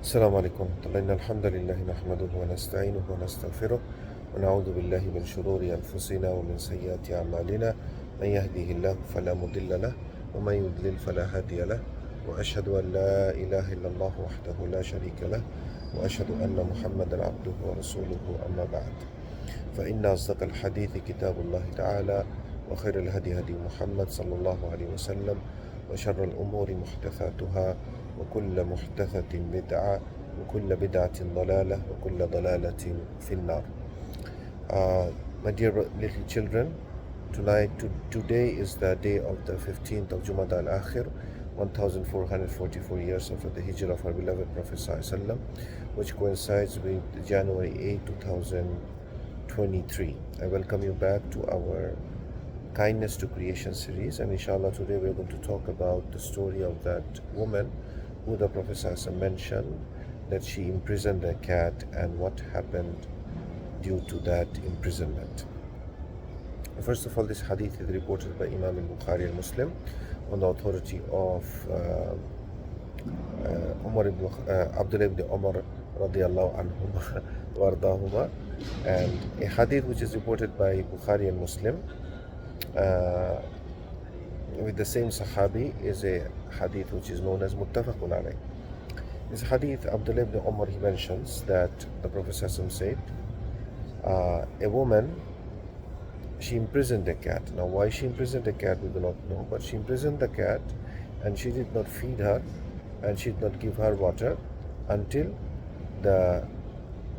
السلام عليكم ورحمة الله. إن الحمد لله نحمده ونستعينه ونستغفره ونعوذ بالله من شرور أنفسنا ومن سيئات أعمالنا. من يهده الله فلا مضل له ومن يضلل فلا هادي له، وأشهد أن لا إله إلا الله وحده لا شريك له، وأشهد أن محمدا عبده ورسوله. أما بعد، فإن أصدق الحديث كتاب الله تعالى، وخير الهدي هدي محمد صلى الله عليه وسلم، وشر الأمور محدثاتها، وكل محدثة بدعة، وكل بدعة ضلالة، وكل ضلالة في النار. My dear little children, today is the day of the 15th of Jumada al-Akhir, 1444 years after the hijrah of our beloved Prophet ﷺ, which coincides with January 8, 2023. I welcome you back to our Kindness to Creation series, and inshallah today we're going to talk about the story of that woman who the Prophet ﷺ mentioned that she imprisoned a cat and what happened due to that imprisonment. First of all, this hadith is reported by Imam al-Bukhari and Muslim on the authority of Abdullah ibn Umar radiallahu anhuma wardahuma, and a hadith which is reported by Bukhari and Muslim with the same Sahabi is a hadith which is known as Muttafaqun alayh. This hadith, Abdullah ibn Umar, he mentions that the Prophet said, a woman, she imprisoned a cat. Now why she imprisoned a cat we do not know, but she imprisoned the cat and she did not feed her and she did not give her water until the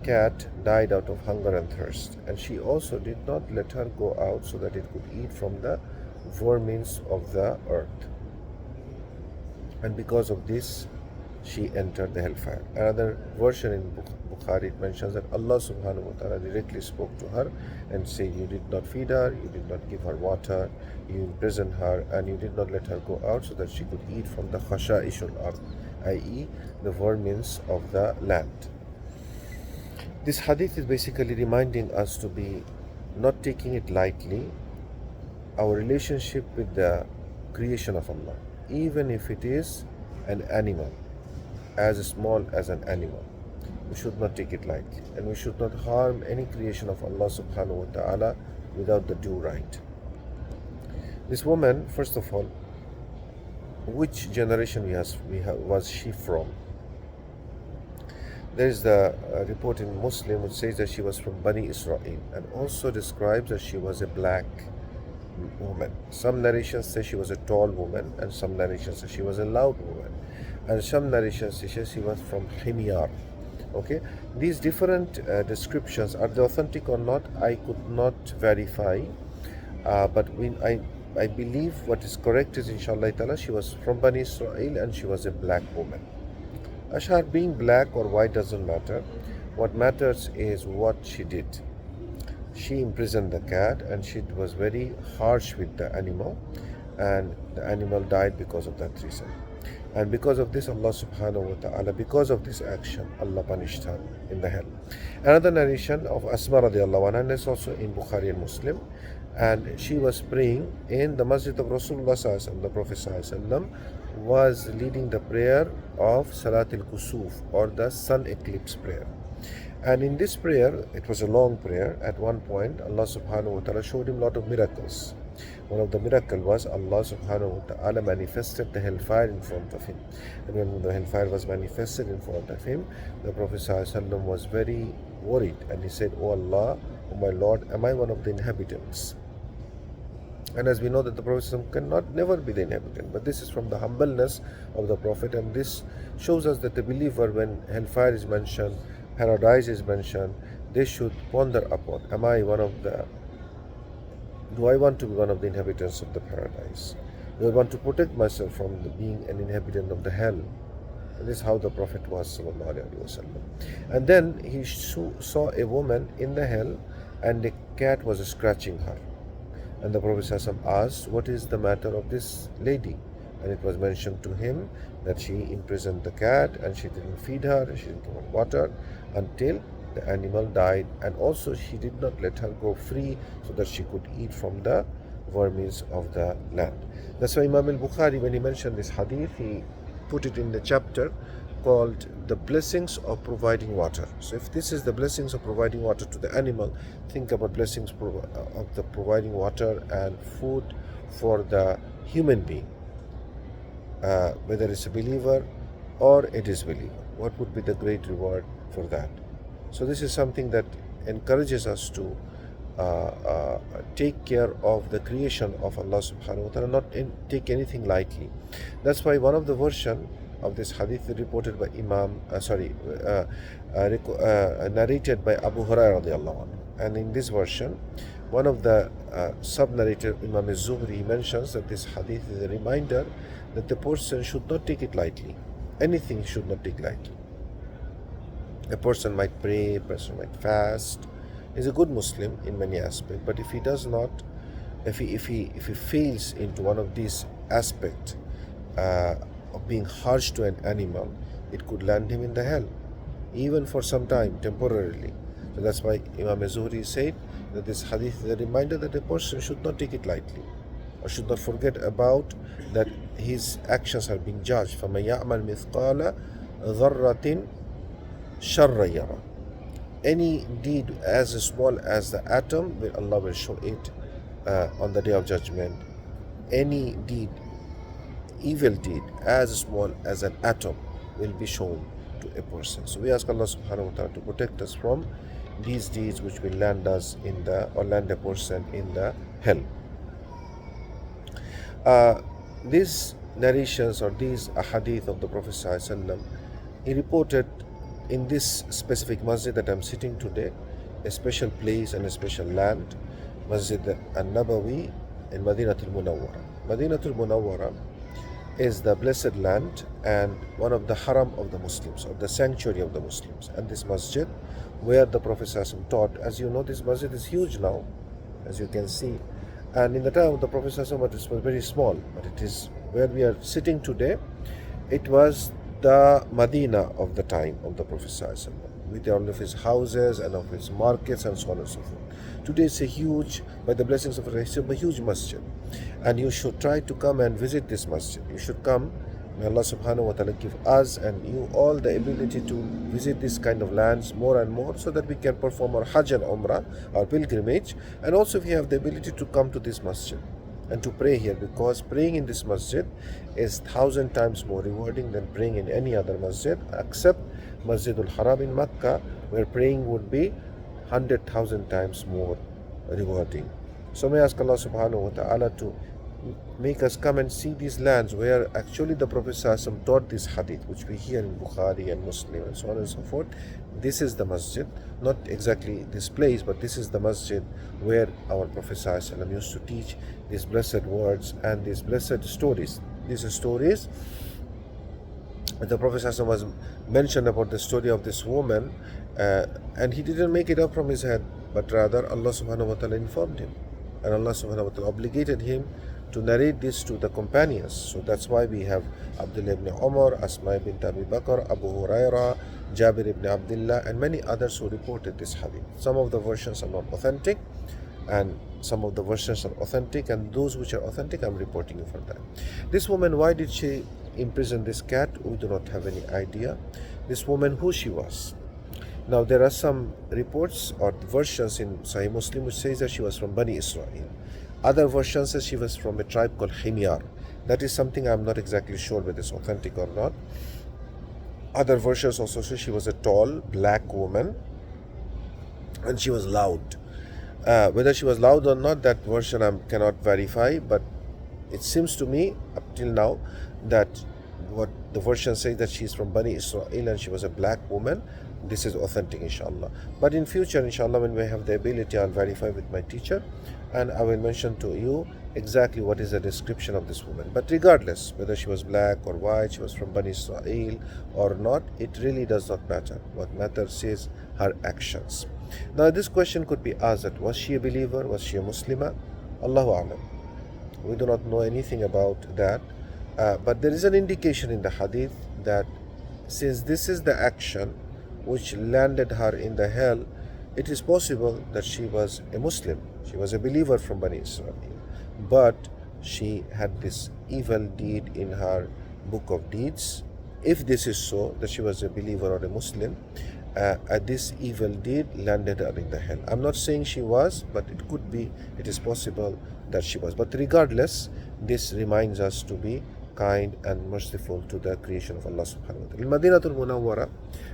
cat died out of hunger and thirst, and she also did not let her go out so that it could eat from the vermins of the earth, and because of this she entered the hellfire. Another version in Bukhari, it mentions that Allah subhanahu wa ta'ala directly spoke to her and said, you did not feed her, you did not give her water, you imprisoned her, and you did not let her go out so that she could eat from the khasha'ishul ard, i.e. the vermins of the land. This hadith is basically reminding us to be not taking it lightly, our relationship with the creation of Allah, even if it is an animal, as small as an animal. We should not take it lightly, and we should not harm any creation of Allah subhanahu wa ta'ala without the due right. This woman, first of all, which generation was she from? There is the report in Muslim which says that she was from Bani Israel, and also describes that she was a black woman. Some narrations say she was a tall woman, and some narrations say she was a loud woman, and some narrations say she was from Himyar. Okay, these different descriptions, are they authentic or not, I could not verify, but I believe what is correct is, inshallah ta'ala, she was from Bani Israel and she was a black woman. Ashar, being black or white doesn't matter. What matters is what she did. She imprisoned the cat and she was very harsh with the animal, and the animal died because of that reason. And because of this, Allah subhanahu wa ta'ala, because of this action, Allah punished her in the hell. Another narration of Asma radiallahu anha is also in Bukhari and Muslim, and she was praying in the masjid of Rasulullah sallallahu alaihi wasallam. The Prophet sallallahu alaihi wasallam was leading the prayer of Salat al-Kusuf, or the sun eclipse prayer. And in this prayer, it was a long prayer. At one point, Allah subhanahu wa ta'ala showed him a lot of miracles. One of the miracles was Allah subhanahu wa ta'ala manifested the hellfire in front of him. And when the hellfire was manifested in front of him, the Prophet sallallahu alaihi wasallam was very worried, and he said, "Oh Allah, oh my Lord, am I one of the inhabitants?" And as we know that the Prophet never be the inhabitant, but this is from the humbleness of the Prophet, and this shows us that the believer, when hellfire is mentioned, paradise is mentioned, they should ponder upon, do I want to be one of the inhabitants of the paradise? Do I want to protect myself from being an inhabitant of the hell? And this is how the Prophet was, sallallahu alaihi wasallam. And then he saw a woman in the hell, and a cat was scratching her. And the Prophet ﷺ asked, what is the matter of this lady? And it was mentioned to him that she imprisoned the cat and she didn't feed her, she didn't give her water until the animal died, and also she did not let her go free so that she could eat from the vermins of the land. That's why Imam al-Bukhari, when he mentioned this hadith, he put it in the chapter called the blessings of providing water. So if this is the blessings of providing water to the animal, think about blessings of the providing water and food for the human being, whether it's a believer or a disbeliever. What would be the great reward for that? So this is something that encourages us to take care of the creation of Allah subhanahu wa ta'ala, not take anything lightly. That's why one of the version of this hadith reported by narrated by Abu Hurairah radiallahu anhu. And in this version, one of the sub-narrator, Imam al-Zuhri, mentions that this hadith is a reminder that the person should not take it lightly. Anything should not take lightly. A person might pray, a person might fast, is a good Muslim in many aspects, but if he does not, if he fails into one of these aspects of being harsh to an animal, it could land him in the hell, even for some time, temporarily. So that's why Imam Zuhri said that this hadith is a reminder that a person should not take it lightly, or should not forget about that his actions are being judged. فَمَنْ يَعْمَلْ مِثْقَالَ ذَرَّةٍ شَرًّا يَرَى. Any deed as small as the atom, Allah will show it on the day of judgment. Any deed, evil deed as small as an atom, will be shown to a person. So we ask Allah subhanahu wa ta'ala to protect us from these deeds which will land us in land a person in the hell. These narrations or these ahadith of the Prophet sallallahu alaihi wasallam, he reported in this specific masjid that I'm sitting today, a special place and a special land, Masjid al-Nabawi in Madinatul Munawwara. Madinatul Munawwara is the blessed land and one of the haram of the Muslims, or the sanctuary of the Muslims. And this masjid where the Prophet ﷺ taught, as you know, this masjid is huge now, as you can see. And in the time of the Prophet ﷺ, it was very small, but it is where we are sitting today. It was the Medina of the time of the Prophet ﷺ, with all of his houses and of his markets and so on and so forth. Today it's a huge, by the blessings of Allah, a huge masjid. And you should try to come and visit this masjid. You should come. May Allah subhanahu wa ta'ala give us and you all the ability to visit this kind of lands more and more, so that we can perform our Hajj and Umrah, our pilgrimage. And also if you have the ability to come to this masjid and to pray here, because praying in this masjid is 1,000 times more rewarding than praying in any other masjid, except Masjidul Haram in Makkah, where praying would be 100,000 times more rewarding. So may I ask Allah subhanahu wa ta'ala to make us come and see these lands where actually the Prophet ﷺ taught this hadith, which we hear in Bukhari and Muslim and so on and so forth. This is the masjid, not exactly this place, but this is the masjid where our Prophet ﷺ used to teach these blessed words and these blessed stories. These stories, the Prophet ﷺ was mentioned about the story of this woman, and he didn't make it up from his head, but rather Allah subhanahu wa ta'ala informed him, and Allah subhanahu wa ta'ala obligated him to narrate this to the companions. So that's why we have Abdullah ibn Umar, Asma bint Abi Bakr, Abu Hurairah, Jabir ibn Abdullah, and many others who reported this hadith. Some of the versions are not authentic, and some of the versions are authentic, and those which are authentic I'm reporting you for that. This woman, why did she imprison this cat? We do not have any idea. This woman, who she was. Now there are some reports or versions in Sahih Muslim which says that she was from Bani Israel. Other versions says she was from a tribe called Himyar. That is something I'm not exactly sure whether it's authentic or not. Other versions also say she was a tall black woman and she was loud. Whether she was loud or not, that version I cannot verify, but it seems to me up till now that what the version says that she is from Bani Israel and she was a black woman. This is authentic, inshallah. But in future, inshallah, when we have the ability, I'll verify with my teacher and I will mention to you exactly what is the description of this woman. But regardless, whether she was black or white, she was from Bani Israel or not, it really does not matter. What matters is her actions. Now this question could be asked, that was she a believer? Was she a Muslimah? Allahu A'lam. We do not know anything about that. But there is an indication in the hadith that since this is the action which landed her in the hell, it is possible that she was a Muslim. She was a believer from Bani Israel. But she had this evil deed in her book of deeds, If this is so, that she was a believer or a Muslim, this evil deed landed her in the hell. I'm not saying she was, but it could be, it is possible that she was. But regardless, this reminds us to be kind and merciful to the creation of Allah subhanahu wa ta'ala. In Madinatul Munawwara,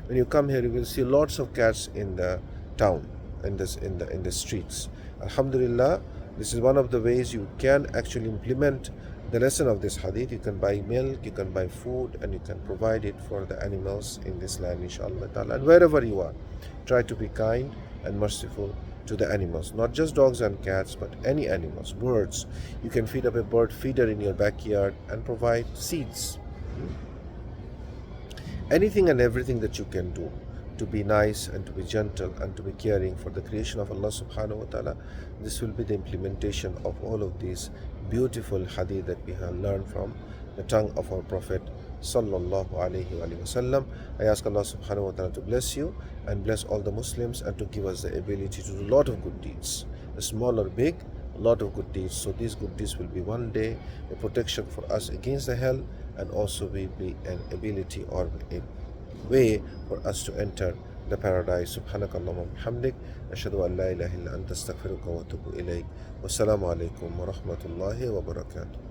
when you come here, you will see lots of cats in the town, in the streets. Alhamdulillah, this is one of the ways you can actually implement the lesson of this hadith. You can buy milk, you can buy food, and you can provide it for the animals in this land, inshallah ta'ala. And wherever you are, try to be kind and merciful to the animals, not just dogs and cats, but any animals, birds. You can feed up a bird feeder in your backyard and provide seeds. Anything and everything that you can do to be nice and to be gentle and to be caring for the creation of Allah subhanahu wa ta'ala, this will be the implementation of all of these beautiful hadith that we have learned from the tongue of our Prophet sallallahu alaihi wasallam. I ask Allah subhanahu wa ta'ala to bless you and bless all the Muslims and to give us the ability to do a lot of good deeds, small or big, a lot of good deeds. So these good deeds will be one day a protection for us against the hell, and also will be an ability or a way for us to enter the paradise. Subhanakallahumma bihamdik, ashhadu an la ilaha illa anta astaghfiruka wa atubu ilayk. Wassalamu alaikum wa rahmatullahi wa barakatuh.